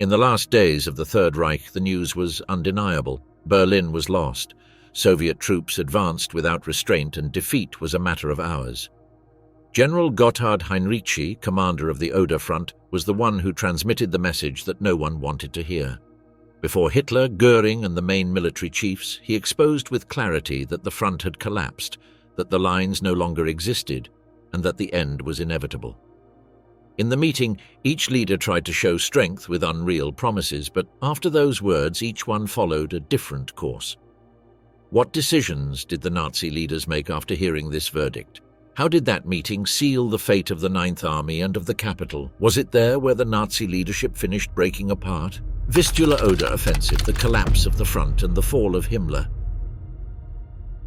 In the last days of the Third Reich, the news was undeniable. Berlin was lost. Soviet troops advanced without restraint, and defeat was a matter of hours. General Gotthard Heinrici, commander of the Oder front, was the one who transmitted the message that no one wanted to hear. Before Hitler, Göring, and the main military chiefs, he exposed with clarity that the front had collapsed, that the lines no longer existed, and that the end was inevitable. In the meeting, each leader tried to show strength with unreal promises, but after those words, each one followed a different course. What decisions did the Nazi leaders make after hearing this verdict? How did that meeting seal the fate of the Ninth Army and of the capital? Was it there where the Nazi leadership finished breaking apart? Vistula-Oder offensive, the collapse of the front and the fall of Himmler.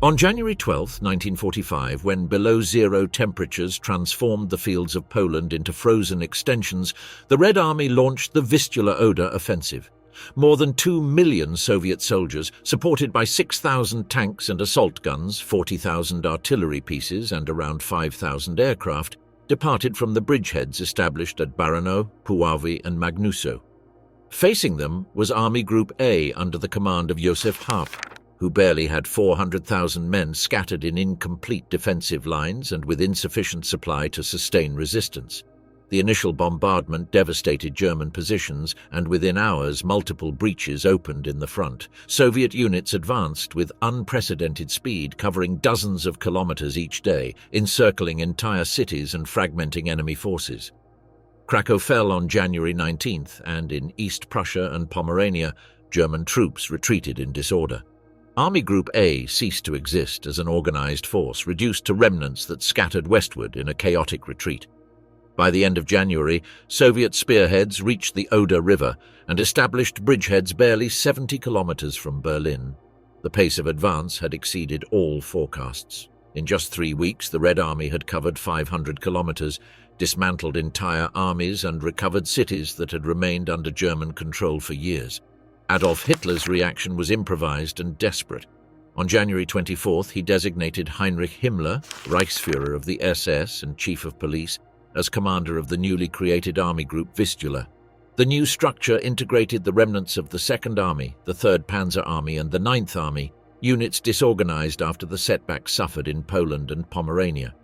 On January 12, 1945, when below-zero temperatures transformed the fields of Poland into frozen extensions, the Red Army launched the Vistula-Oder offensive. More than 2 million Soviet soldiers, supported by 6,000 tanks and assault guns, 40,000 artillery pieces, and around 5,000 aircraft, departed from the bridgeheads established at Baranow, Puławy, and Magnusow. Facing them was Army Group A under the command of Josef Harp, who barely had 400,000 men scattered in incomplete defensive lines and with insufficient supply to sustain resistance. The initial bombardment devastated German positions, and within hours multiple breaches opened in the front. Soviet units advanced with unprecedented speed, covering dozens of kilometers each day, encircling entire cities and fragmenting enemy forces. Krakow fell on January 19th, and in East Prussia and Pomerania, German troops retreated in disorder. Army Group A ceased to exist as an organized force, reduced to remnants that scattered westward in a chaotic retreat. By the end of January, Soviet spearheads reached the Oder River and established bridgeheads barely 70 kilometers from Berlin. The pace of advance had exceeded all forecasts. In just 3 weeks, the Red Army had covered 500 kilometers, dismantled entire armies, and recovered cities that had remained under German control for years. Adolf Hitler's reaction was improvised and desperate. On January 24th, he designated Heinrich Himmler, Reichsführer of the SS and Chief of Police, as commander of the newly created Army Group Vistula. The new structure integrated the remnants of the Second Army, the Third Panzer Army, and the Ninth Army, units disorganized after the setbacks suffered in Poland and Pomerania.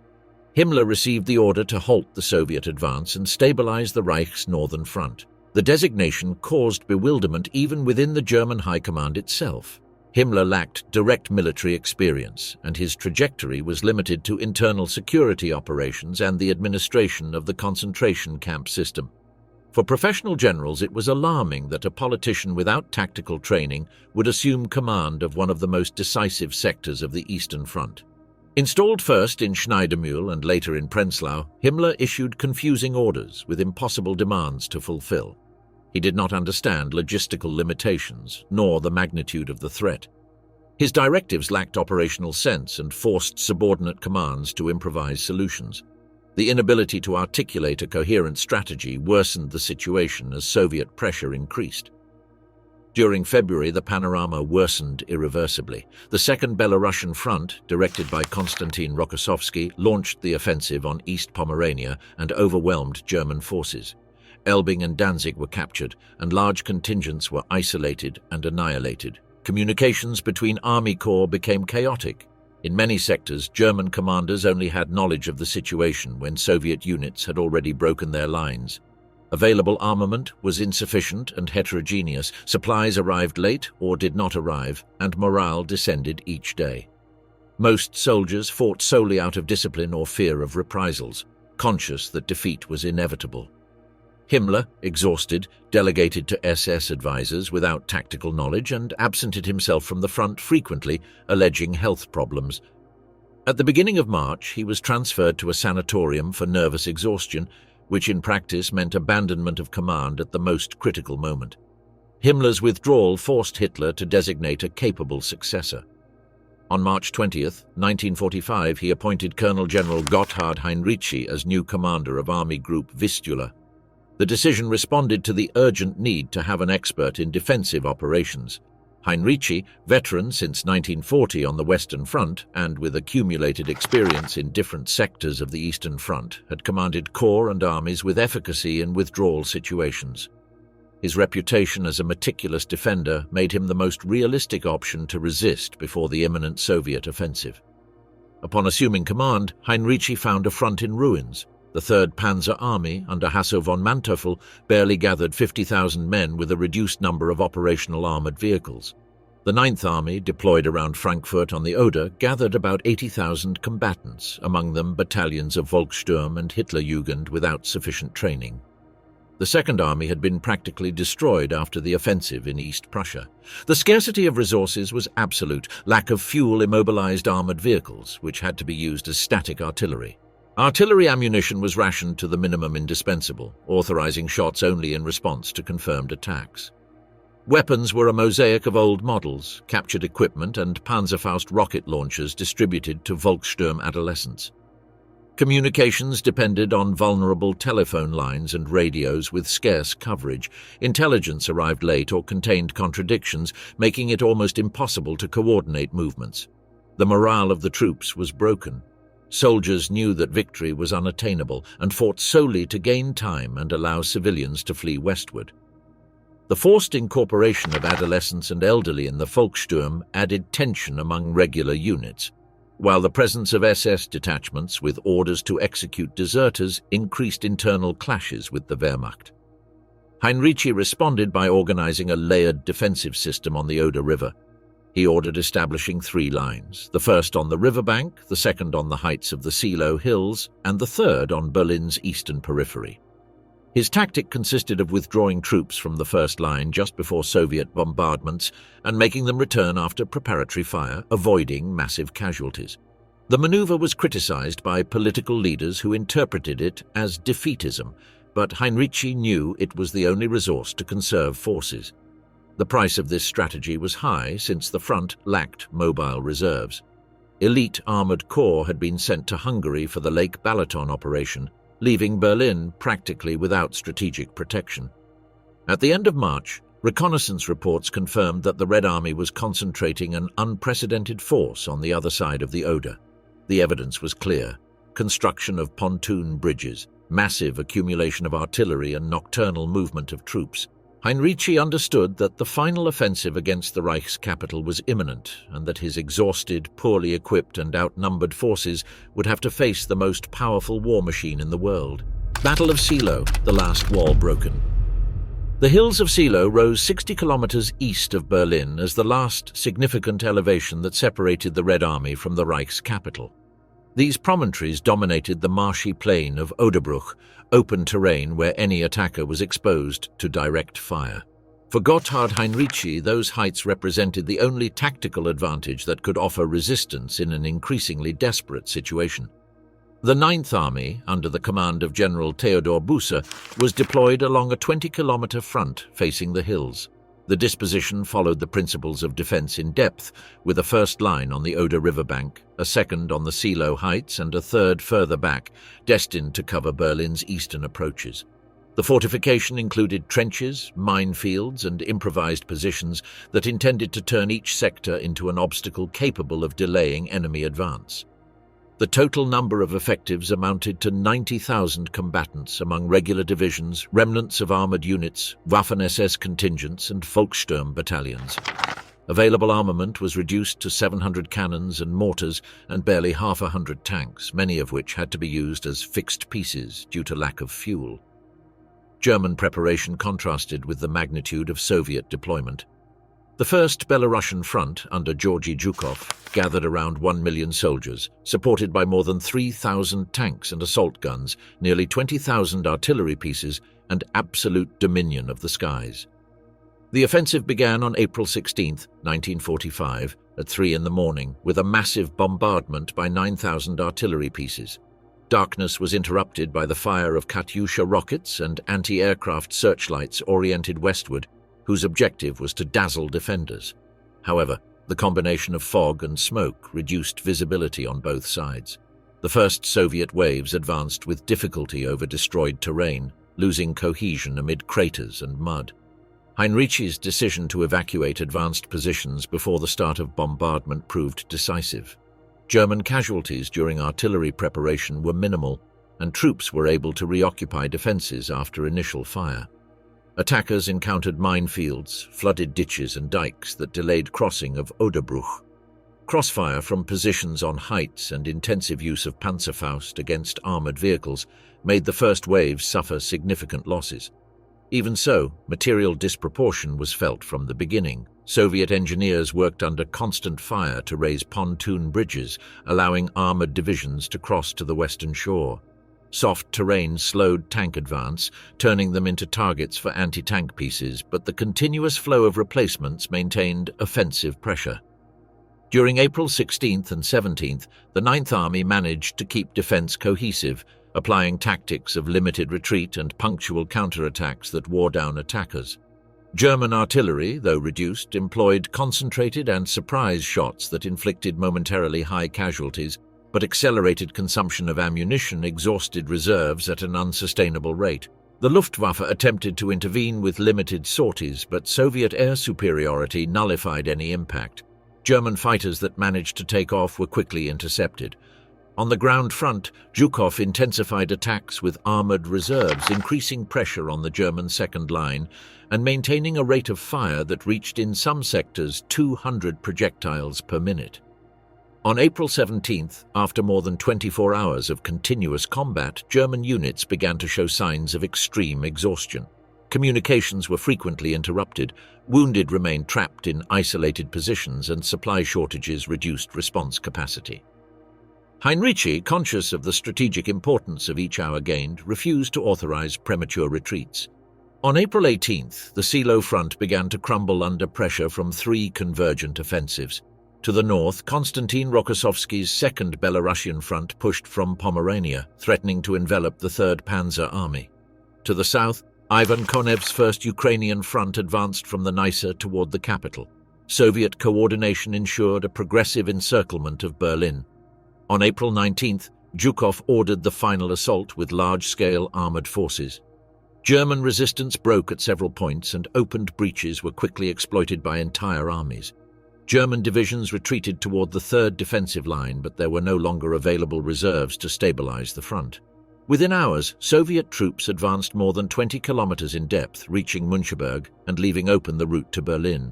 Himmler received the order to halt the Soviet advance and stabilize the Reich's northern front. The designation caused bewilderment even within the German High Command itself. Himmler lacked direct military experience, and his trajectory was limited to internal security operations and the administration of the concentration camp system. For professional generals, it was alarming that a politician without tactical training would assume command of one of the most decisive sectors of the Eastern Front. Installed first in Schneidermühl and later in Prenzlau, Himmler issued confusing orders with impossible demands to fulfill. He did not understand logistical limitations, nor the magnitude of the threat. His directives lacked operational sense and forced subordinate commands to improvise solutions. The inability to articulate a coherent strategy worsened the situation as Soviet pressure increased. During February, the panorama worsened irreversibly. The Second Belarusian Front, directed by Konstantin Rokossovsky, launched the offensive on East Pomerania and overwhelmed German forces. Elbing and Danzig were captured, and large contingents were isolated and annihilated. Communications between army corps became chaotic. In many sectors, German commanders only had knowledge of the situation when Soviet units had already broken their lines. Available armament was insufficient and heterogeneous, supplies arrived late or did not arrive, and morale descended each day. Most soldiers fought solely out of discipline or fear of reprisals, conscious that defeat was inevitable. Himmler, exhausted, delegated to SS advisors without tactical knowledge and absented himself from the front frequently, alleging health problems. At the beginning of March, he was transferred to a sanatorium for nervous exhaustion, which in practice meant abandonment of command at the most critical moment. Himmler's withdrawal forced Hitler to designate a capable successor. On March 20th, 1945, he appointed Colonel General Gotthard Heinrici as new commander of Army Group Vistula. The decision responded to the urgent need to have an expert in defensive operations. Heinrici, veteran since 1940 on the Western Front and with accumulated experience in different sectors of the Eastern Front, had commanded corps and armies with efficacy in withdrawal situations. His reputation as a meticulous defender made him the most realistic option to resist before the imminent Soviet offensive. Upon assuming command, Heinrici found a front in ruins. The Third Panzer Army, under Hasso von Manteuffel, barely gathered 50,000 men with a reduced number of operational armoured vehicles. The Ninth Army, deployed around Frankfurt on the Oder, gathered about 80,000 combatants, among them battalions of Volkssturm and Hitlerjugend without sufficient training. The Second Army had been practically destroyed after the offensive in East Prussia. The scarcity of resources was absolute. Lack of fuel immobilized armoured vehicles, which had to be used as static artillery. Artillery ammunition was rationed to the minimum indispensable, authorizing shots only in response to confirmed attacks. Weapons were a mosaic of old models, captured equipment and Panzerfaust rocket launchers distributed to Volkssturm adolescents. Communications depended on vulnerable telephone lines and radios with scarce coverage. Intelligence arrived late or contained contradictions, making it almost impossible to coordinate movements. The morale of the troops was broken. Soldiers knew that victory was unattainable and fought solely to gain time and allow civilians to flee westward. The forced incorporation of adolescents and elderly in the Volkssturm added tension among regular units, while the presence of SS detachments with orders to execute deserters increased internal clashes with the Wehrmacht. Heinrici responded by organizing a layered defensive system on the Oder River. He ordered establishing 3 lines, the first on the riverbank, the second on the heights of the Seelow Hills, and the third on Berlin's eastern periphery. His tactic consisted of withdrawing troops from the first line just before Soviet bombardments and making them return after preparatory fire, avoiding massive casualties. The maneuver was criticized by political leaders who interpreted it as defeatism, but Heinrici knew it was the only resource to conserve forces. The price of this strategy was high since the front lacked mobile reserves. Elite armored corps had been sent to Hungary for the Lake Balaton operation, leaving Berlin practically without strategic protection. At the end of March, reconnaissance reports confirmed that the Red Army was concentrating an unprecedented force on the other side of the Oder. The evidence was clear: construction of pontoon bridges, massive accumulation of artillery and nocturnal movement of troops. Heinrici understood that the final offensive against the Reich's capital was imminent and that his exhausted, poorly equipped and outnumbered forces would have to face the most powerful war machine in the world. Battle of Seelow, the last wall broken. The hills of Seelow rose 60 kilometers east of Berlin as the last significant elevation that separated the Red Army from the Reich's capital. These promontories dominated the marshy plain of Oderbruch, open terrain where any attacker was exposed to direct fire. For Gotthard Heinrici, those heights represented the only tactical advantage that could offer resistance in an increasingly desperate situation. The Ninth Army, under the command of General Theodor Busse, was deployed along a 20-kilometer front facing the hills. The disposition followed the principles of defense in depth, with a first line on the Oder riverbank, a second on the Seelow Heights, and a third further back, destined to cover Berlin's eastern approaches. The fortification included trenches, minefields, and improvised positions that intended to turn each sector into an obstacle capable of delaying enemy advance. The total number of effectives amounted to 90,000 combatants among regular divisions, remnants of armoured units, Waffen-SS contingents, and Volkssturm battalions. Available armament was reduced to 700 cannons and mortars and barely half a hundred tanks, many of which had to be used as fixed pieces due to lack of fuel. German preparation contrasted with the magnitude of Soviet deployment. The First Belarusian Front, under Georgy Zhukov, gathered around 1 million soldiers, supported by more than 3,000 tanks and assault guns, nearly 20,000 artillery pieces, and absolute dominion of the skies. The offensive began on April 16, 1945, at 3 in the morning, with a massive bombardment by 9,000 artillery pieces. Darkness was interrupted by the fire of Katyusha rockets and anti-aircraft searchlights oriented westward, whose objective was to dazzle defenders. However, the combination of fog and smoke reduced visibility on both sides. The first Soviet waves advanced with difficulty over destroyed terrain, losing cohesion amid craters and mud. Heinrici's decision to evacuate advanced positions before the start of bombardment proved decisive. German casualties during artillery preparation were minimal, and troops were able to reoccupy defenses after initial fire. Attackers encountered minefields, flooded ditches and dikes that delayed crossing of Oderbruch. Crossfire from positions on heights and intensive use of Panzerfaust against armoured vehicles made the first waves suffer significant losses. Even so, material disproportion was felt from the beginning. Soviet engineers worked under constant fire to raise pontoon bridges, allowing armoured divisions to cross to the western shore. Soft terrain slowed tank advance, turning them into targets for anti-tank pieces, but the continuous flow of replacements maintained offensive pressure. During April 16th and 17th, the Ninth Army managed to keep defence cohesive, applying tactics of limited retreat and punctual counterattacks that wore down attackers. German artillery, though reduced, employed concentrated and surprise shots that inflicted momentarily high casualties, but accelerated consumption of ammunition exhausted reserves at an unsustainable rate. The Luftwaffe attempted to intervene with limited sorties, but Soviet air superiority nullified any impact. German fighters that managed to take off were quickly intercepted. On the ground front, Zhukov intensified attacks with armoured reserves, increasing pressure on the German second line and maintaining a rate of fire that reached in some sectors 200 projectiles per minute. On April 17th, after more than 24 hours of continuous combat, German units began to show signs of extreme exhaustion. Communications were frequently interrupted, wounded remained trapped in isolated positions, and supply shortages reduced response capacity. Heinrici, conscious of the strategic importance of each hour gained, refused to authorize premature retreats. On April 18th, the Seelow front began to crumble under pressure from three convergent offensives. To the north, Konstantin Rokossovsky's Second Belarusian Front pushed from Pomerania, threatening to envelop the Third Panzer Army. To the south, Ivan Konev's First Ukrainian Front advanced from the Neisse toward the capital. Soviet coordination ensured a progressive encirclement of Berlin. On April 19th, Zhukov ordered the final assault with large-scale armoured forces. German resistance broke at several points, and opened breaches were quickly exploited by entire armies. German divisions retreated toward the third defensive line, but there were no longer available reserves to stabilize the front. Within hours, Soviet troops advanced more than 20 kilometers in depth, reaching Müncheberg and leaving open the route to Berlin.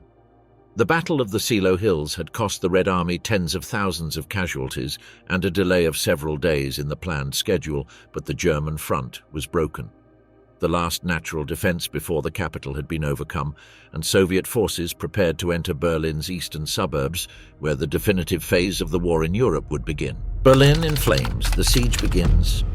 The Battle of the Seelow Hills had cost the Red Army tens of thousands of casualties and a delay of several days in the planned schedule, but the German front was broken. The last natural defense before the capital had been overcome, and Soviet forces prepared to enter Berlin's eastern suburbs, where the definitive phase of the war in Europe would begin. Berlin in flames, the siege begins.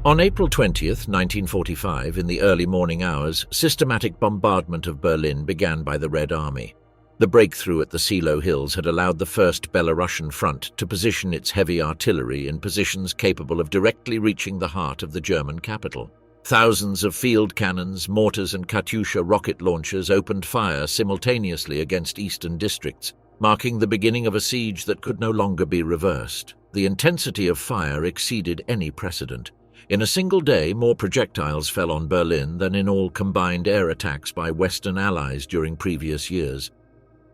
On April 20th, 1945, in the early morning hours, systematic bombardment of Berlin began by the Red Army. The breakthrough at the Seelow Hills had allowed the First Belarusian Front to position its heavy artillery in positions capable of directly reaching the heart of the German capital. Thousands of field cannons, mortars and Katyusha rocket launchers opened fire simultaneously against eastern districts, marking the beginning of a siege that could no longer be reversed. The intensity of fire exceeded any precedent. In a single day, more projectiles fell on Berlin than in all combined air attacks by Western allies during previous years.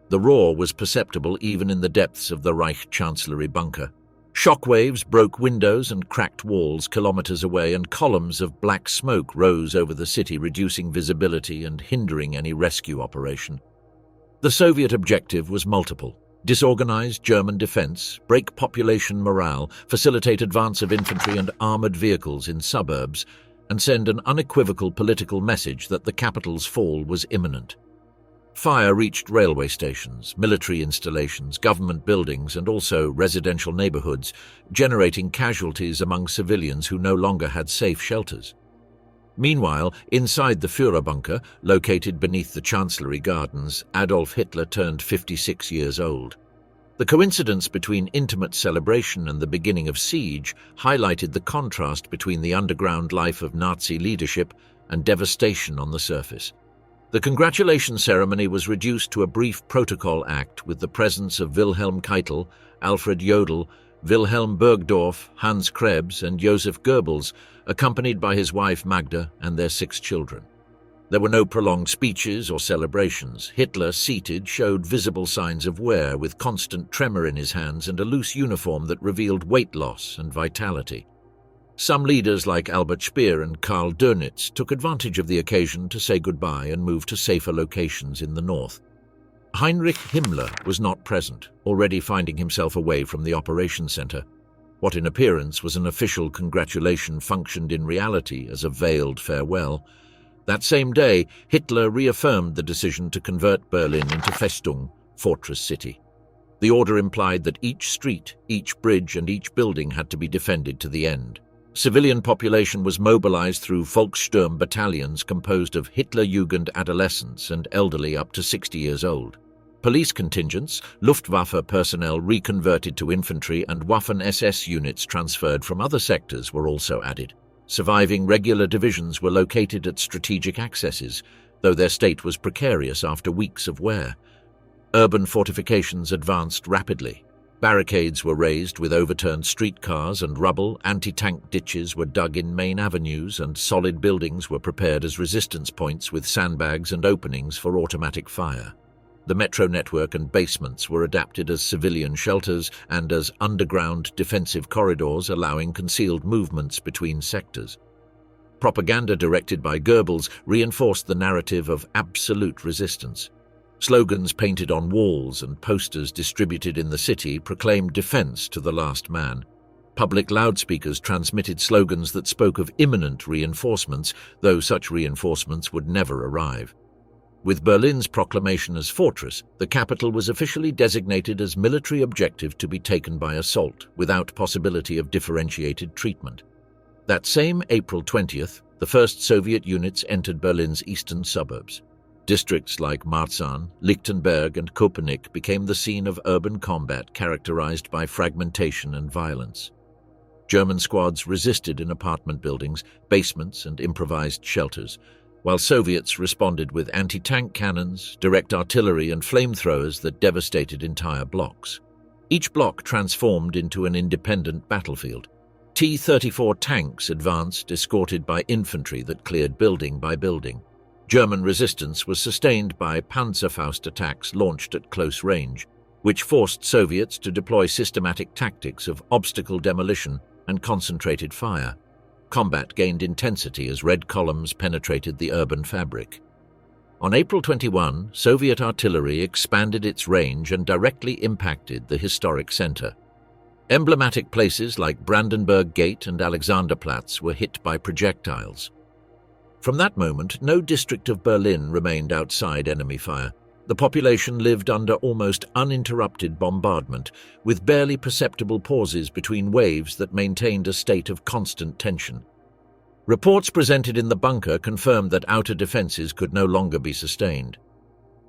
The roar was perceptible even in the depths of the Reich Chancellery bunker. Shockwaves broke windows and cracked walls kilometers away, and columns of black smoke rose over the city, reducing visibility and hindering any rescue operation. The Soviet objective was multiple: disorganize German defense, break population morale, facilitate advance of infantry and armored vehicles in suburbs, and send an unequivocal political message that the capital's fall was imminent. Fire reached railway stations, military installations, government buildings, and also residential neighborhoods, generating casualties among civilians who no longer had safe shelters. Meanwhile, inside the Führerbunker, located beneath the Chancellery Gardens, Adolf Hitler turned 56 years old. The coincidence between intimate celebration and the beginning of siege highlighted the contrast between the underground life of Nazi leadership and devastation on the surface. The congratulation ceremony was reduced to a brief protocol act with the presence of Wilhelm Keitel, Alfred Jodl, Wilhelm Burgdorf, Hans Krebs, and Joseph Goebbels, accompanied by his wife Magda and their 6 children. There were no prolonged speeches or celebrations. Hitler, seated, showed visible signs of wear, with constant tremor in his hands and a loose uniform that revealed weight loss and vitality. Some leaders like Albert Speer and Karl Dönitz took advantage of the occasion to say goodbye and move to safer locations in the north. Heinrich Himmler was not present, already finding himself away from the operation center. What in appearance was an official congratulation functioned in reality as a veiled farewell. That same day, Hitler reaffirmed the decision to convert Berlin into Festung, fortress city. The order implied that each street, each bridge, and each building had to be defended to the end. Civilian population was mobilized through Volkssturm battalions composed of Hitlerjugend adolescents and elderly up to 60 years old. Police contingents, Luftwaffe personnel reconverted to infantry, and Waffen-SS units transferred from other sectors were also added. Surviving regular divisions were located at strategic accesses, though their state was precarious after weeks of wear. Urban fortifications advanced rapidly. Barricades were raised with overturned streetcars and rubble, anti-tank ditches were dug in main avenues, and solid buildings were prepared as resistance points with sandbags and openings for automatic fire. The metro network and basements were adapted as civilian shelters and as underground defensive corridors, allowing concealed movements between sectors. Propaganda directed by Goebbels reinforced the narrative of absolute resistance. Slogans painted on walls and posters distributed in the city proclaimed defense to the last man. Public loudspeakers transmitted slogans that spoke of imminent reinforcements, though such reinforcements would never arrive. With Berlin's proclamation as fortress, the capital was officially designated as military objective to be taken by assault, without possibility of differentiated treatment. That same April 20th, the first Soviet units entered Berlin's eastern suburbs. Districts like Marzahn, Lichtenberg, and Köpenick became the scene of urban combat characterized by fragmentation and violence. German squads resisted in apartment buildings, basements, and improvised shelters, while Soviets responded with anti-tank cannons, direct artillery, and flamethrowers that devastated entire blocks. Each block transformed into an independent battlefield. T-34 tanks advanced, escorted by infantry that cleared building by building. German resistance was sustained by Panzerfaust attacks launched at close range, which forced Soviets to deploy systematic tactics of obstacle demolition and concentrated fire. Combat gained intensity as red columns penetrated the urban fabric. On April 21, Soviet artillery expanded its range and directly impacted the historic center. Emblematic places like Brandenburg Gate and Alexanderplatz were hit by projectiles. From that moment, no district of Berlin remained outside enemy fire. The population lived under almost uninterrupted bombardment, with barely perceptible pauses between waves that maintained a state of constant tension. Reports presented in the bunker confirmed that outer defenses could no longer be sustained.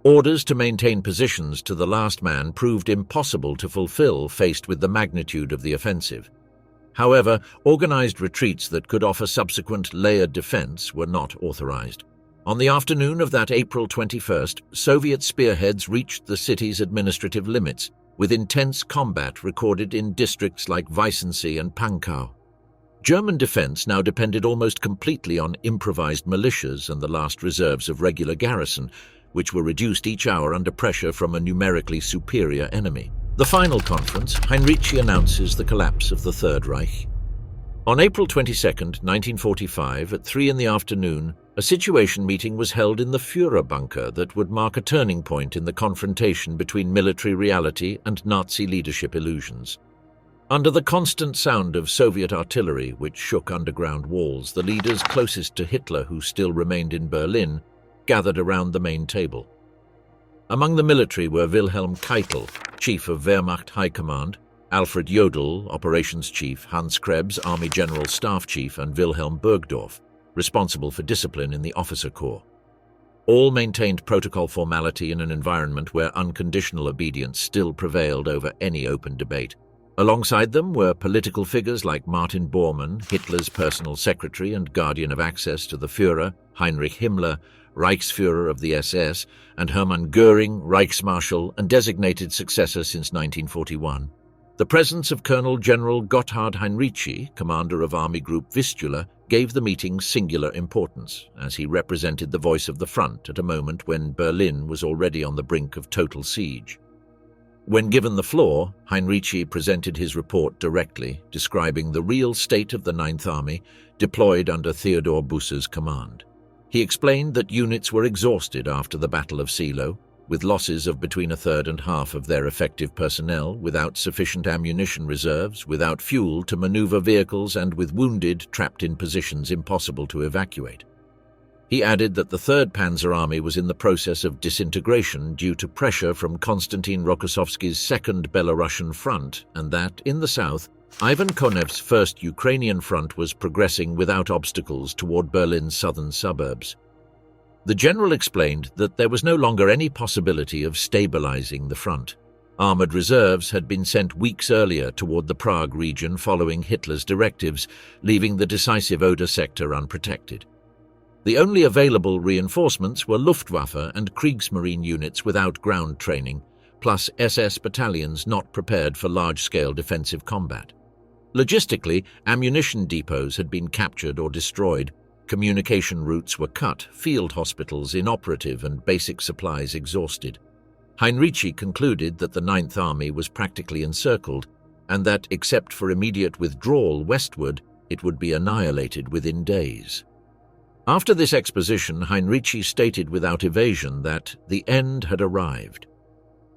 Orders to maintain positions to the last man proved impossible to fulfill faced with the magnitude of the offensive. However, organized retreats that could offer subsequent layered defense were not authorized. On the afternoon of that April 21st, Soviet spearheads reached the city's administrative limits, with intense combat recorded in districts like Weißensee and Pankow. German defense now depended almost completely on improvised militias and the last reserves of regular garrison, which were reduced each hour under pressure from a numerically superior enemy. The final conference, Heinrici announces the collapse of the Third Reich. On April 22, 1945, at 3 p.m, a situation meeting was held in the Führerbunker that would mark a turning point in the confrontation between military reality and Nazi leadership illusions. Under the constant sound of Soviet artillery, which shook underground walls, the leaders closest to Hitler, who still remained in Berlin, gathered around the main table. Among the military were Wilhelm Keitel, Chief of Wehrmacht High Command, Alfred Jodl, Operations Chief, Hans Krebs, Army General Staff Chief, and Wilhelm Burgdorf, responsible for discipline in the officer corps. All maintained protocol formality in an environment where unconditional obedience still prevailed over any open debate. Alongside them were political figures like Martin Bormann, Hitler's personal secretary and guardian of access to the Führer, Heinrich Himmler, Reichsführer of the SS, and Hermann Göring, Reichsmarshal and designated successor since 1941. The presence of Colonel General Gotthard Heinrici, commander of Army Group Vistula, gave the meeting singular importance, as he represented the voice of the front at a moment when Berlin was already on the brink of total siege. When given the floor, Heinrici presented his report directly, describing the real state of the Ninth Army, deployed under Theodor Busse's command. He explained that units were exhausted after the Battle of Seelow, with losses of between a third and half of their effective personnel, without sufficient ammunition reserves, without fuel to maneuver vehicles, and with wounded trapped in positions impossible to evacuate. He added that the 3rd Panzer Army was in the process of disintegration due to pressure from Konstantin Rokossovsky's 2nd Belarusian Front, and that, in the south, Ivan Konev's 1st Ukrainian Front was progressing without obstacles toward Berlin's southern suburbs. The general explained that there was no longer any possibility of stabilizing the front. Armored reserves had been sent weeks earlier toward the Prague region following Hitler's directives, leaving the decisive Oder sector unprotected. The only available reinforcements were Luftwaffe and Kriegsmarine units without ground training, plus SS battalions not prepared for large-scale defensive combat. Logistically, ammunition depots had been captured or destroyed, communication routes were cut, field hospitals inoperative, and basic supplies exhausted. Heinrici concluded that the Ninth Army was practically encircled, and that, except for immediate withdrawal westward, it would be annihilated within days. After this exposition, Heinrici stated without evasion that the end had arrived.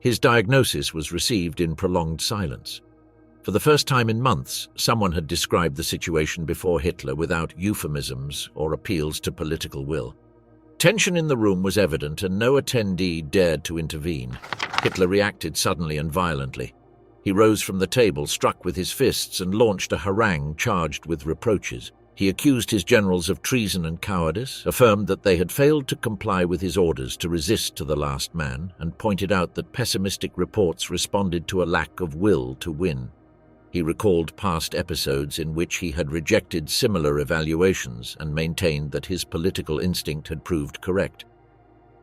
His diagnosis was received in prolonged silence. For the first time in months, someone had described the situation before Hitler without euphemisms or appeals to political will. Tension in the room was evident, and no attendee dared to intervene. Hitler reacted suddenly and violently. He rose from the table, struck with his fists, and launched a harangue charged with reproaches. He accused his generals of treason and cowardice, affirmed that they had failed to comply with his orders to resist to the last man, and pointed out that pessimistic reports responded to a lack of will to win. He recalled past episodes in which he had rejected similar evaluations and maintained that his political instinct had proved correct.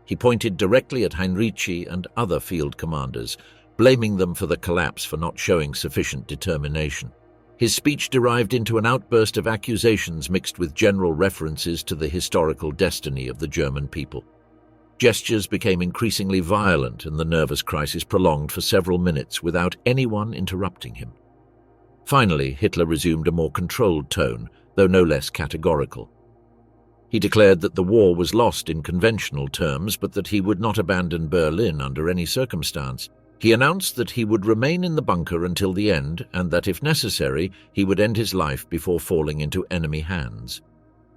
He pointed directly at Heinrici and other field commanders, blaming them for the collapse for not showing sufficient determination. His speech derived into an outburst of accusations mixed with general references to the historical destiny of the German people. Gestures became increasingly violent, and the nervous crisis prolonged for several minutes without anyone interrupting him. Finally, Hitler resumed a more controlled tone, though no less categorical. He declared that the war was lost in conventional terms, but that he would not abandon Berlin under any circumstance. He announced that he would remain in the bunker until the end, and that, if necessary, he would end his life before falling into enemy hands.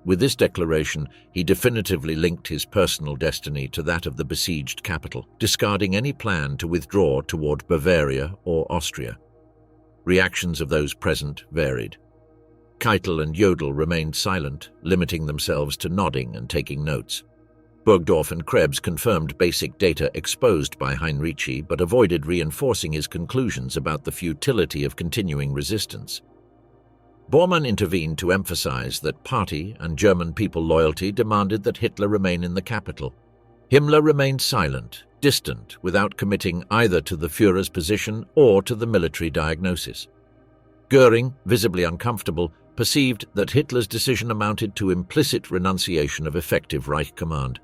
With this declaration, he definitively linked his personal destiny to that of the besieged capital, discarding any plan to withdraw toward Bavaria or Austria. Reactions of those present varied. Keitel and Jodl remained silent, limiting themselves to nodding and taking notes. Burgdorf and Krebs confirmed basic data exposed by Heinrici, but avoided reinforcing his conclusions about the futility of continuing resistance. Bormann intervened to emphasize that party and German people loyalty demanded that Hitler remain in the capital. Himmler remained silent, distant, without committing either to the Führer's position or to the military diagnosis. Göring, visibly uncomfortable, perceived that Hitler's decision amounted to implicit renunciation of effective Reich command.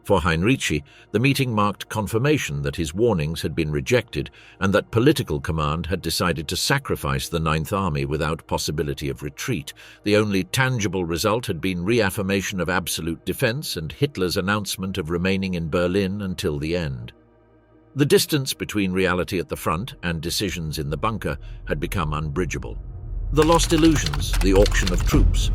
For Heinrici, the meeting marked confirmation that his warnings had been rejected and that political command had decided to sacrifice the Ninth Army without possibility of retreat. The only tangible result had been reaffirmation of absolute defense and Hitler's announcement of remaining in Berlin until the end. The distance between reality at the front and decisions in the bunker had become unbridgeable. The lost illusions, the auction of troops.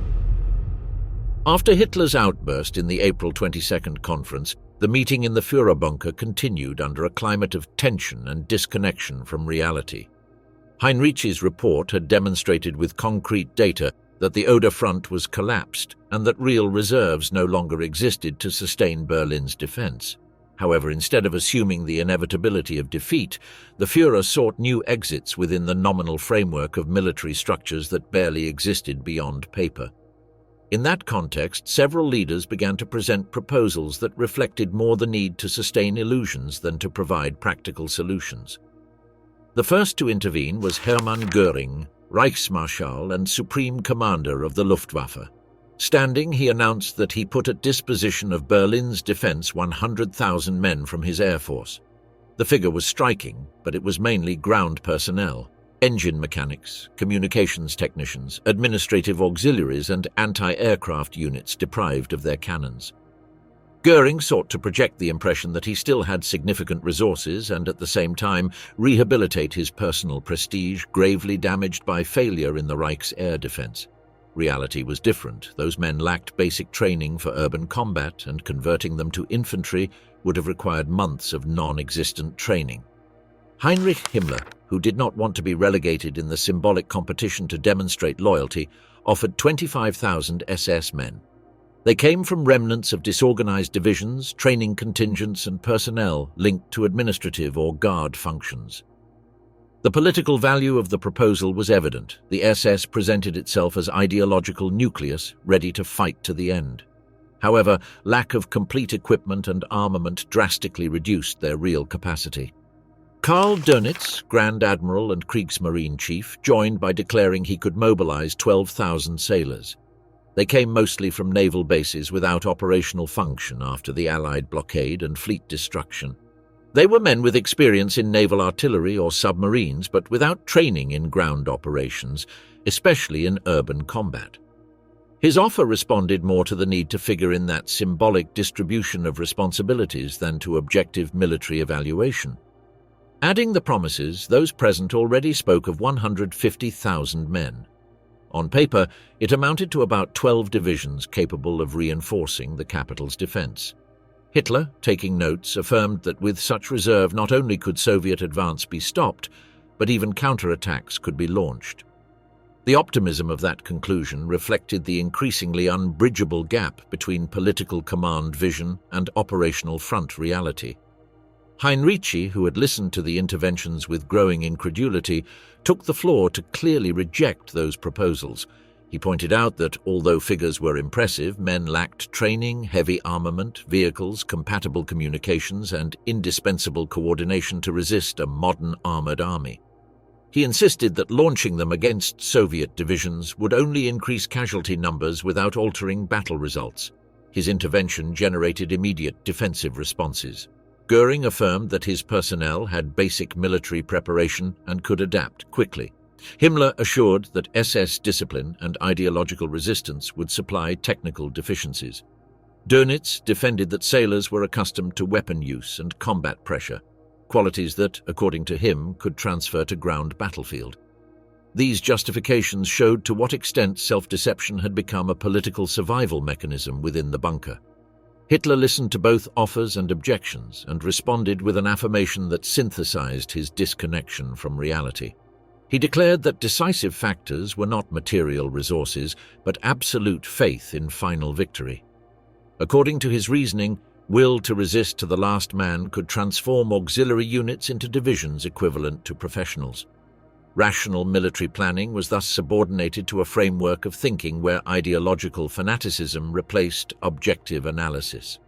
After Hitler's outburst in the April 22nd conference, the meeting in the Führerbunker continued under a climate of tension and disconnection from reality. Heinrici's report had demonstrated with concrete data that the Oder front was collapsed and that real reserves no longer existed to sustain Berlin's defense. However, instead of assuming the inevitability of defeat, the Führer sought new exits within the nominal framework of military structures that barely existed beyond paper. In that context, several leaders began to present proposals that reflected more the need to sustain illusions than to provide practical solutions. The first to intervene was Hermann Göring, Reichsmarschall and Supreme Commander of the Luftwaffe. Standing, he announced that he put at disposition of Berlin's defense 100,000 men from his air force. The figure was striking, but it was mainly ground personnel: engine mechanics, communications technicians, administrative auxiliaries, and anti-aircraft units deprived of their cannons. Göring sought to project the impression that he still had significant resources and at the same time rehabilitate his personal prestige, gravely damaged by failure in the Reich's air defense. Reality was different. Those men lacked basic training for urban combat, and converting them to infantry would have required months of non-existent training. Heinrich Himmler, who did not want to be relegated in the symbolic competition to demonstrate loyalty, offered 25,000 SS men. They came from remnants of disorganized divisions, training contingents, and personnel linked to administrative or guard functions. The political value of the proposal was evident. The SS presented itself as ideological nucleus, ready to fight to the end. However, lack of complete equipment and armament drastically reduced their real capacity. Karl Dönitz, Grand Admiral and Kriegsmarine Chief, joined by declaring he could mobilize 12,000 sailors. They came mostly from naval bases without operational function after the Allied blockade and fleet destruction. They were men with experience in naval artillery or submarines, but without training in ground operations, especially in urban combat. His offer responded more to the need to figure in that symbolic distribution of responsibilities than to objective military evaluation. Adding the promises, those present already spoke of 150,000 men. On paper, it amounted to about 12 divisions capable of reinforcing the capital's defense. Hitler, taking notes, affirmed that with such reserve not only could Soviet advance be stopped, but even counterattacks could be launched. The optimism of that conclusion reflected the increasingly unbridgeable gap between political command vision and operational front reality. Heinrici, who had listened to the interventions with growing incredulity, took the floor to clearly reject those proposals. He pointed out that, although figures were impressive, men lacked training, heavy armament, vehicles, compatible communications, and indispensable coordination to resist a modern armored army. He insisted that launching them against Soviet divisions would only increase casualty numbers without altering battle results. His intervention generated immediate defensive responses. Göring affirmed that his personnel had basic military preparation and could adapt quickly. Himmler assured that SS discipline and ideological resistance would supply technical deficiencies. Dönitz defended that sailors were accustomed to weapon use and combat pressure, qualities that, according to him, could transfer to ground battlefield. These justifications showed to what extent self-deception had become a political survival mechanism within the bunker. Hitler listened to both offers and objections and responded with an affirmation that synthesized his disconnection from reality. He declared that decisive factors were not material resources, but absolute faith in final victory. According to his reasoning, will to resist to the last man could transform auxiliary units into divisions equivalent to professionals. Rational military planning was thus subordinated to a framework of thinking where ideological fanaticism replaced objective analysis.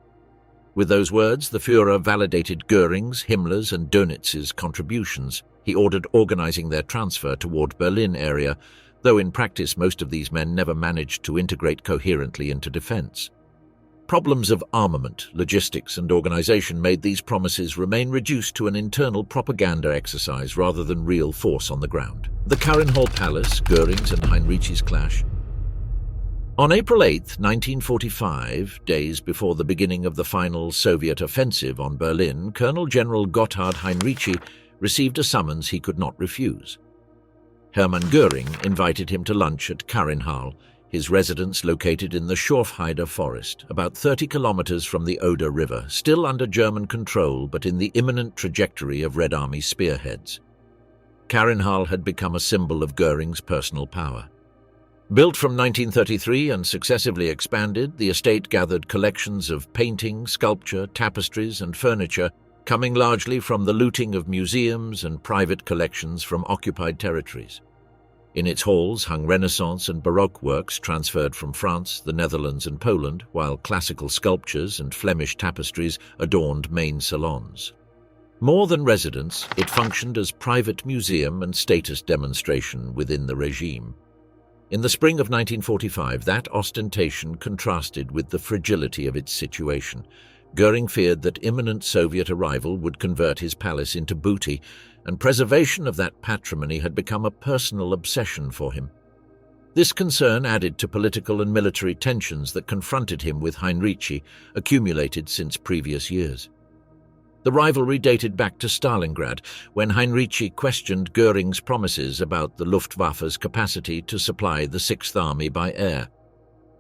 With those words, the Führer validated Göring's, Himmler's, and Dönitz's contributions. He ordered organizing their transfer toward Berlin area, though in practice most of these men never managed to integrate coherently into defense. Problems of armament, logistics, and organization made these promises remain reduced to an internal propaganda exercise rather than real force on the ground. The Karinhall Palace, Göring's and Heinrici's clash. On April 8, 1945, days before the beginning of the final Soviet offensive on Berlin, Colonel General Gotthard Heinrici received a summons he could not refuse. Hermann Göring invited him to lunch at Karinhall, his residence located in the Schorfheide forest, about 30 kilometers from the Oder River, still under German control but in the imminent trajectory of Red Army spearheads. Karinhall had become a symbol of Göring's personal power. Built from 1933 and successively expanded, the estate gathered collections of painting, sculpture, tapestries, and furniture, coming largely from the looting of museums and private collections from occupied territories. In its halls hung Renaissance and Baroque works transferred from France, the Netherlands, and Poland, while classical sculptures and Flemish tapestries adorned main salons. More than residence, it functioned as private museum and status demonstration within the regime. In the spring of 1945, that ostentation contrasted with the fragility of its situation. Göring feared that imminent Soviet arrival would convert his palace into booty, and preservation of that patrimony had become a personal obsession for him. This concern added to political and military tensions that confronted him with Heinrici, accumulated since previous years. The rivalry dated back to Stalingrad, when Heinrici questioned Göring's promises about the Luftwaffe's capacity to supply the Sixth Army by air.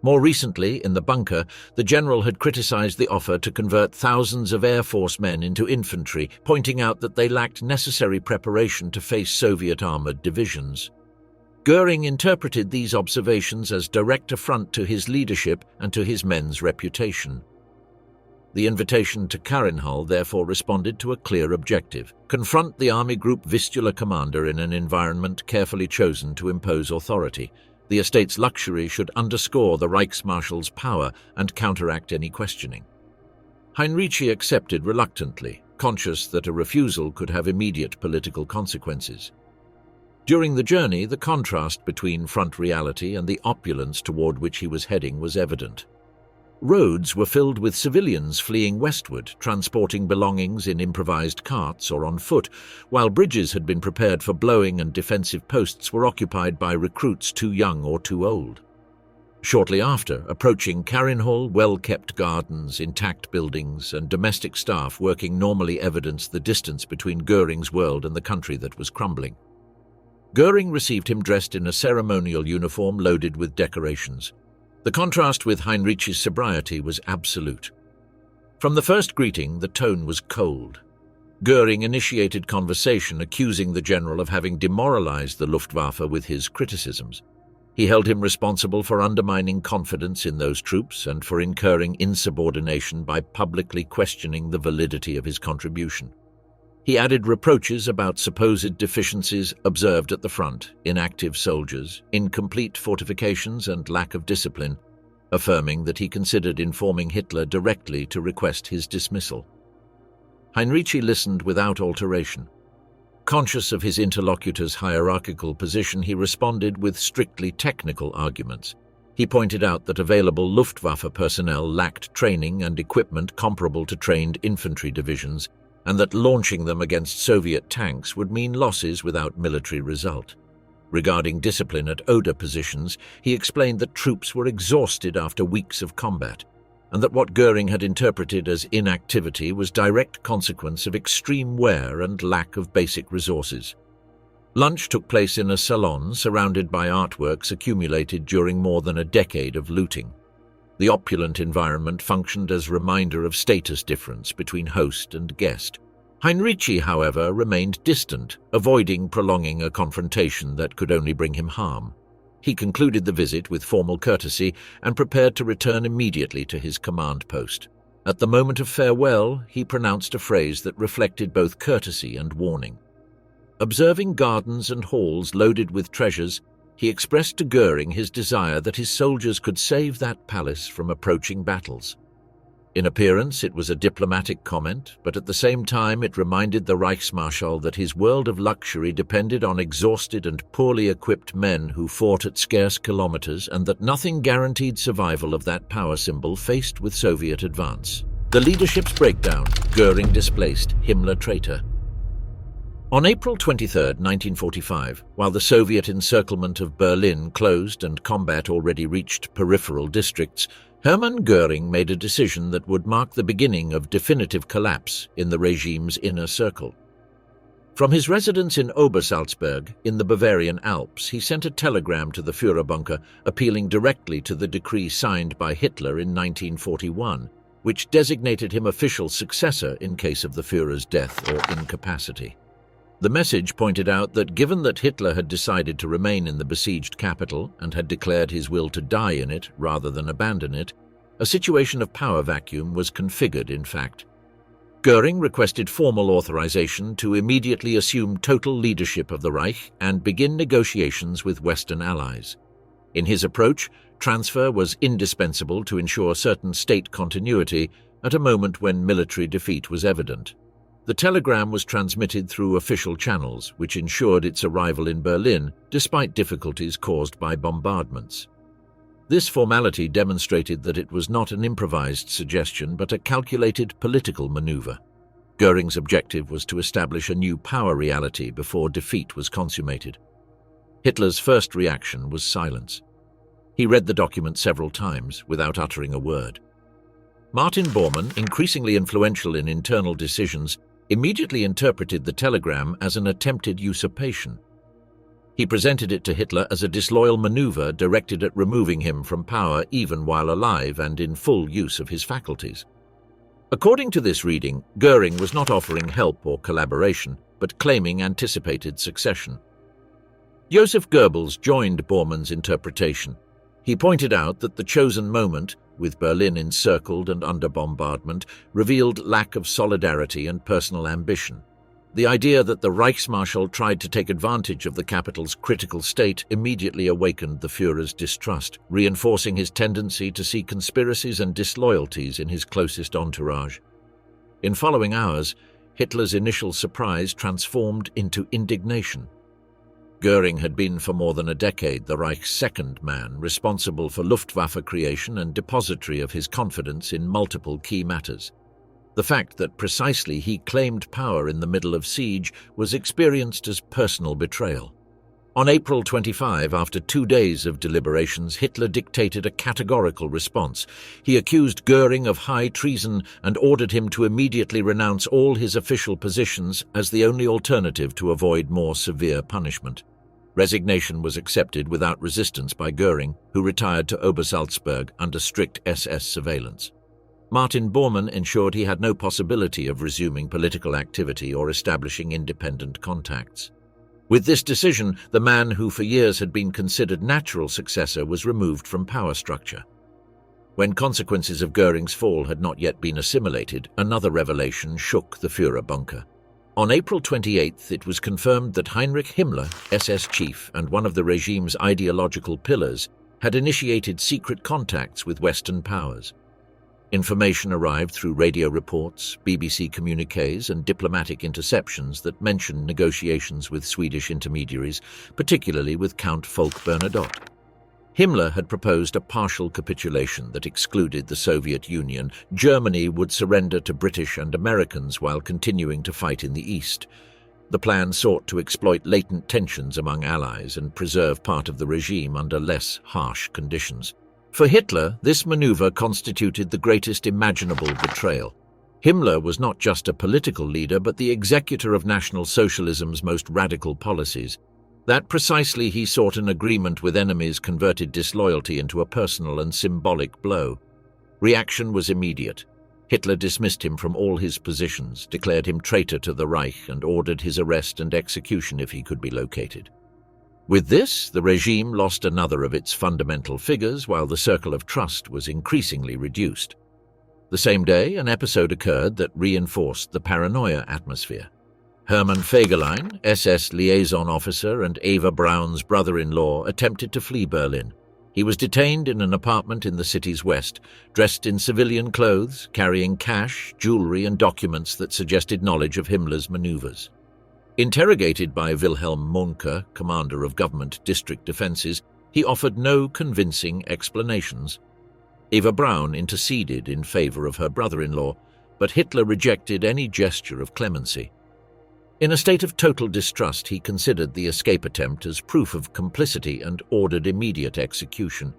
More recently, in the bunker, the general had criticized the offer to convert thousands of Air Force men into infantry, pointing out that they lacked necessary preparation to face Soviet armored divisions. Göring interpreted these observations as direct affront to his leadership and to his men's reputation. The invitation to Karinhal therefore responded to a clear objective: confront the Army Group Vistula commander in an environment carefully chosen to impose authority. The estate's luxury should underscore the Reichsmarshal's power and counteract any questioning. Heinrici accepted reluctantly, conscious that a refusal could have immediate political consequences. During the journey, the contrast between front reality and the opulence toward which he was heading was evident. Roads were filled with civilians fleeing westward, transporting belongings in improvised carts or on foot, while bridges had been prepared for blowing and defensive posts were occupied by recruits too young or too old. Shortly after, approaching Karinhal, well-kept gardens, intact buildings, and domestic staff working normally evidenced the distance between Göring's world and the country that was crumbling. Göring received him dressed in a ceremonial uniform loaded with decorations. The contrast with Heinrici's sobriety was absolute. From the first greeting, the tone was cold. Göring initiated conversation, accusing the general of having demoralized the Luftwaffe with his criticisms. He held him responsible for undermining confidence in those troops and for incurring insubordination by publicly questioning the validity of his contribution. He added reproaches about supposed deficiencies observed at the front: inactive soldiers, incomplete fortifications, and lack of discipline, affirming that he considered informing Hitler directly to request his dismissal. Heinrici listened without alteration. Conscious of his interlocutor's hierarchical position, he responded with strictly technical arguments. He pointed out that available Luftwaffe personnel lacked training and equipment comparable to trained infantry divisions, and that launching them against Soviet tanks would mean losses without military result. Regarding discipline at Oder positions, he explained that troops were exhausted after weeks of combat, and that what Göring had interpreted as inactivity was direct consequence of extreme wear and lack of basic resources. Lunch took place in a salon surrounded by artworks accumulated during more than a decade of looting. The opulent environment functioned as a reminder of status difference between host and guest. Heinrici, however, remained distant, avoiding prolonging a confrontation that could only bring him harm. He concluded the visit with formal courtesy and prepared to return immediately to his command post. At the moment of farewell, he pronounced a phrase that reflected both courtesy and warning. Observing gardens and halls loaded with treasures, he expressed to Göring his desire that his soldiers could save that palace from approaching battles. In appearance, it was a diplomatic comment, but at the same time it reminded the Reichsmarschall that his world of luxury depended on exhausted and poorly equipped men who fought at scarce kilometers, and that nothing guaranteed survival of that power symbol faced with Soviet advance. The leadership's breakdown: Göring displaced, Himmler traitor. On April 23, 1945, while the Soviet encirclement of Berlin closed and combat already reached peripheral districts, Hermann Göring made a decision that would mark the beginning of definitive collapse in the regime's inner circle. From his residence in Obersalzberg, in the Bavarian Alps, he sent a telegram to the Führerbunker appealing directly to the decree signed by Hitler in 1941, which designated him official successor in case of the Führer's death or incapacity. The message pointed out that given that Hitler had decided to remain in the besieged capital and had declared his will to die in it rather than abandon it, a situation of power vacuum was configured in fact. Göring requested formal authorization to immediately assume total leadership of the Reich and begin negotiations with Western allies. In his approach, transfer was indispensable to ensure certain state continuity at a moment when military defeat was evident. The telegram was transmitted through official channels, which ensured its arrival in Berlin, despite difficulties caused by bombardments. This formality demonstrated that it was not an improvised suggestion but a calculated political maneuver. Göring's objective was to establish a new power reality before defeat was consummated. Hitler's first reaction was silence. He read the document several times without uttering a word. Martin Bormann, increasingly influential in internal decisions, immediately interpreted the telegram as an attempted usurpation. He presented it to Hitler as a disloyal maneuver directed at removing him from power even while alive and in full use of his faculties. According to this reading, Göring was not offering help or collaboration, but claiming anticipated succession. Joseph Goebbels joined Bormann's interpretation. He pointed out that the chosen moment, with Berlin encircled and under bombardment, revealed lack of solidarity and personal ambition. The idea that the Reichsmarschall tried to take advantage of the capital's critical state immediately awakened the Führer's distrust, reinforcing his tendency to see conspiracies and disloyalties in his closest entourage. In following hours, Hitler's initial surprise transformed into indignation. Göring had been for more than a decade the Reich's second man, responsible for Luftwaffe creation and depository of his confidence in multiple key matters. The fact that precisely he claimed power in the middle of siege was experienced as personal betrayal. On April 25, after 2 days of deliberations, Hitler dictated a categorical response. He accused Göring of high treason and ordered him to immediately renounce all his official positions as the only alternative to avoid more severe punishment. Resignation was accepted without resistance by Göring, who retired to Obersalzberg under strict SS surveillance. Martin Bormann ensured he had no possibility of resuming political activity or establishing independent contacts. With this decision, the man who for years had been considered natural successor was removed from power structure. When consequences of Göring's fall had not yet been assimilated, another revelation shook the Führerbunker. On April 28th, it was confirmed that Heinrich Himmler, SS chief and one of the regime's ideological pillars, had initiated secret contacts with Western powers. Information arrived through radio reports, BBC communiques, and diplomatic interceptions that mentioned negotiations with Swedish intermediaries, particularly with Count Folke Bernadotte. Himmler had proposed a partial capitulation that excluded the Soviet Union. Germany would surrender to British and Americans while continuing to fight in the East. The plan sought to exploit latent tensions among allies and preserve part of the regime under less harsh conditions. For Hitler, this maneuver constituted the greatest imaginable betrayal. Himmler was not just a political leader, but the executor of National Socialism's most radical policies. That precisely he sought an agreement with enemies converted disloyalty into a personal and symbolic blow. Reaction was immediate. Hitler dismissed him from all his positions, declared him traitor to the Reich, and ordered his arrest and execution if he could be located. With this, the regime lost another of its fundamental figures, while the circle of trust was increasingly reduced. The same day, an episode occurred that reinforced the paranoia atmosphere. Hermann Fegelein, SS liaison officer and Eva Braun's brother-in-law, attempted to flee Berlin. He was detained in an apartment in the city's west, dressed in civilian clothes, carrying cash, jewelry, and documents that suggested knowledge of Himmler's maneuvers. Interrogated by Wilhelm Mohnke, commander of government district defenses, he offered no convincing explanations. Eva Braun interceded in favor of her brother-in-law, but Hitler rejected any gesture of clemency. In a state of total distrust, he considered the escape attempt as proof of complicity and ordered immediate execution.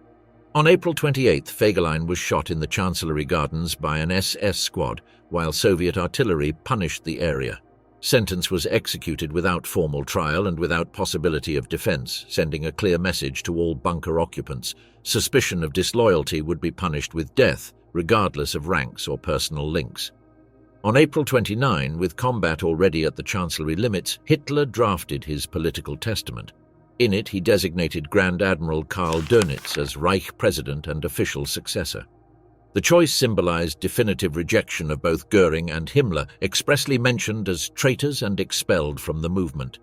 On April 28th, Fegelein was shot in the Chancellery Gardens by an SS squad, while Soviet artillery punished the area. Sentence was executed without formal trial and without possibility of defense, sending a clear message to all bunker occupants. Suspicion of disloyalty would be punished with death, regardless of ranks or personal links. On April 29, with combat already at the Chancellery limits, Hitler drafted his political testament. In it, he designated Grand Admiral Karl Dönitz as Reich President and official successor. The choice symbolized definitive rejection of both Göring and Himmler, expressly mentioned as traitors and expelled from the movement.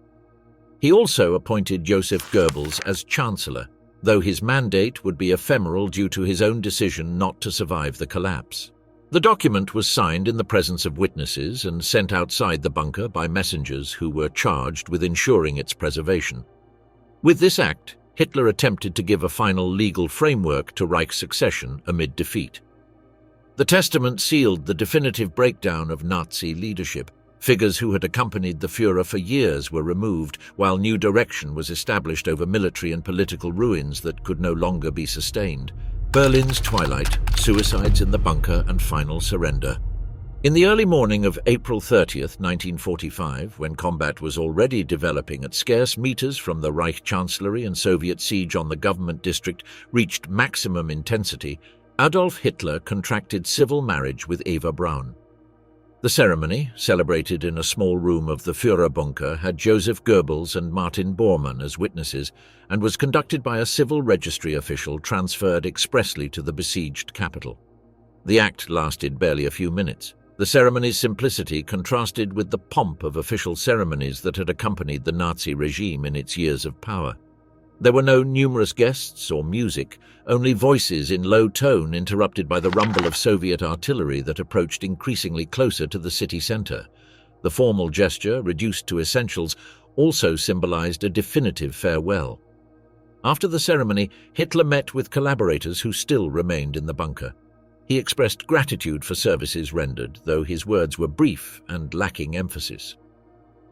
He also appointed Joseph Goebbels as Chancellor, though his mandate would be ephemeral due to his own decision not to survive the collapse. The document was signed in the presence of witnesses and sent outside the bunker by messengers who were charged with ensuring its preservation. With this act, Hitler attempted to give a final legal framework to Reich succession amid defeat. The testament sealed the definitive breakdown of Nazi leadership. Figures who had accompanied the Führer for years were removed, while new direction was established over military and political ruins that could no longer be sustained. Berlin's twilight, suicides in the bunker, and final surrender. In the early morning of April 30th, 1945, when combat was already developing at scarce meters from the Reich Chancellery and Soviet siege on the government district reached maximum intensity, Adolf Hitler contracted civil marriage with Eva Braun. The ceremony, celebrated in a small room of the Führerbunker, had Joseph Goebbels and Martin Bormann as witnesses and was conducted by a civil registry official transferred expressly to the besieged capital. The act lasted barely a few minutes. The ceremony's simplicity contrasted with the pomp of official ceremonies that had accompanied the Nazi regime in its years of power. There were no numerous guests or music, only voices in low tone interrupted by the rumble of Soviet artillery that approached increasingly closer to the city center. The formal gesture, reduced to essentials, also symbolized a definitive farewell. After the ceremony, Hitler met with collaborators who still remained in the bunker. He expressed gratitude for services rendered, though his words were brief and lacking emphasis.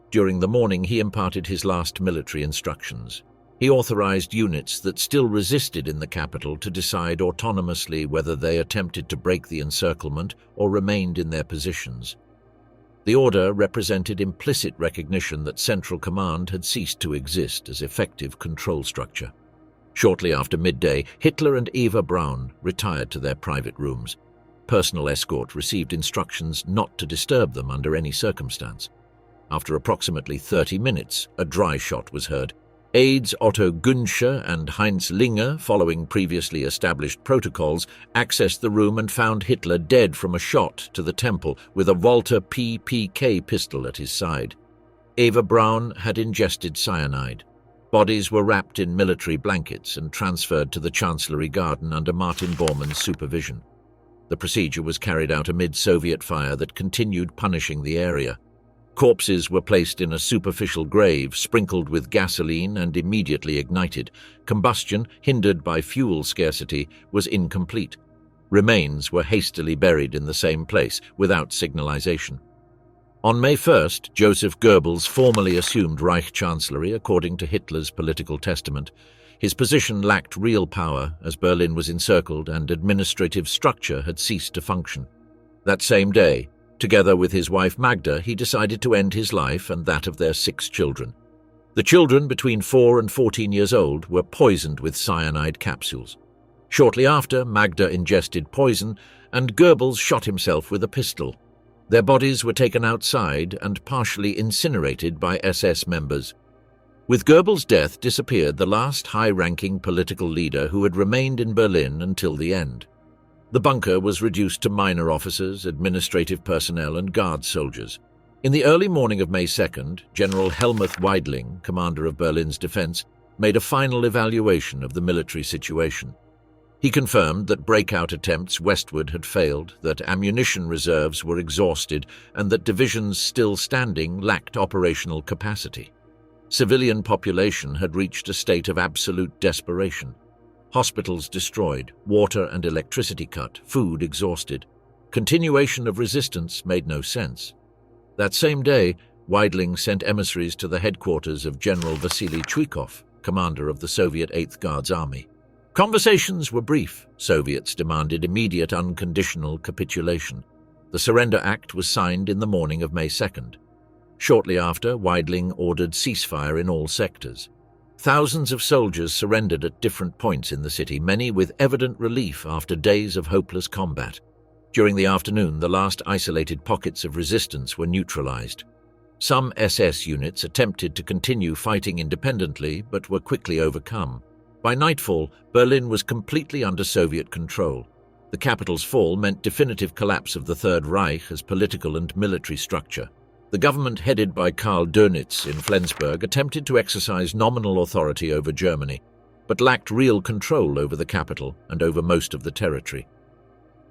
During the morning, he imparted his last military instructions. He authorized units that still resisted in the capital to decide autonomously whether they attempted to break the encirclement or remained in their positions. The order represented implicit recognition that Central Command had ceased to exist as effective control structure. Shortly after midday, Hitler and Eva Braun retired to their private rooms. Personal escort received instructions not to disturb them under any circumstance. After approximately 30 minutes, a dry shot was heard. Aides Otto Günsche and Heinz Linger, following previously established protocols, accessed the room and found Hitler dead from a shot to the temple with a Walter PPK pistol at his side. Eva Braun had ingested cyanide. Bodies were wrapped in military blankets and transferred to the Chancellery Garden under Martin Bormann's supervision. The procedure was carried out amid Soviet fire that continued punishing the area. Corpses were placed in a superficial grave, sprinkled with gasoline and immediately ignited. Combustion, hindered by fuel scarcity, was incomplete. Remains were hastily buried in the same place, without signalization. On May 1st, Joseph Goebbels formally assumed Reich Chancellery according to Hitler's political testament. His position lacked real power, as Berlin was encircled and administrative structure had ceased to function. That same day, together with his wife Magda, he decided to end his life and that of their 6 children. The children, between 4 and 14 years old, were poisoned with cyanide capsules. Shortly after, Magda ingested poison, and Goebbels shot himself with a pistol. Their bodies were taken outside and partially incinerated by SS members. With Goebbels' death disappeared the last high-ranking political leader who had remained in Berlin until the end. The bunker was reduced to minor officers, administrative personnel, and guard soldiers. In the early morning of May 2nd, General Helmuth Weidling, commander of Berlin's defense, made a final evaluation of the military situation. He confirmed that breakout attempts westward had failed, that ammunition reserves were exhausted, and that divisions still standing lacked operational capacity. Civilian population had reached a state of absolute desperation. Hospitals destroyed, water and electricity cut, food exhausted. Continuation of resistance made no sense. That same day, Weidling sent emissaries to the headquarters of General Vasily Chuikov, commander of the Soviet 8th Guards Army. Conversations were brief. Soviets demanded immediate unconditional capitulation. The Surrender Act was signed in the morning of May 2nd. Shortly after, Weidling ordered ceasefire in all sectors. Thousands of soldiers surrendered at different points in the city, many with evident relief after days of hopeless combat. During the afternoon, the last isolated pockets of resistance were neutralized. Some SS units attempted to continue fighting independently, but were quickly overcome. By nightfall, Berlin was completely under Soviet control. The capital's fall meant definitive collapse of the Third Reich as political and military structure. The government headed by Karl Dönitz in Flensburg attempted to exercise nominal authority over Germany, but lacked real control over the capital and over most of the territory.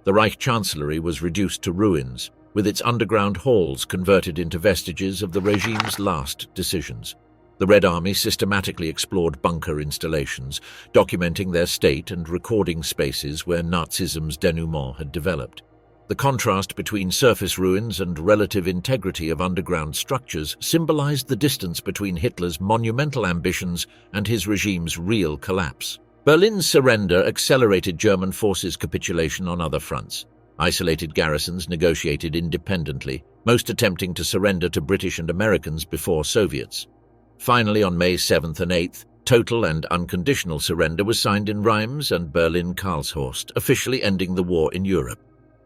The Reich Chancellery was reduced to ruins, with its underground halls converted into vestiges of the regime's last decisions. The Red Army systematically explored bunker installations, documenting their state and recording spaces where Nazism's denouement had developed. The contrast between surface ruins and relative integrity of underground structures symbolized the distance between Hitler's monumental ambitions and his regime's real collapse. Berlin's surrender accelerated German forces' capitulation on other fronts. Isolated garrisons negotiated independently, most attempting to surrender to British and Americans before Soviets. Finally, on May 7th and 8th, total and unconditional surrender was signed in Reims and Berlin-Karlshorst, officially ending the war in Europe.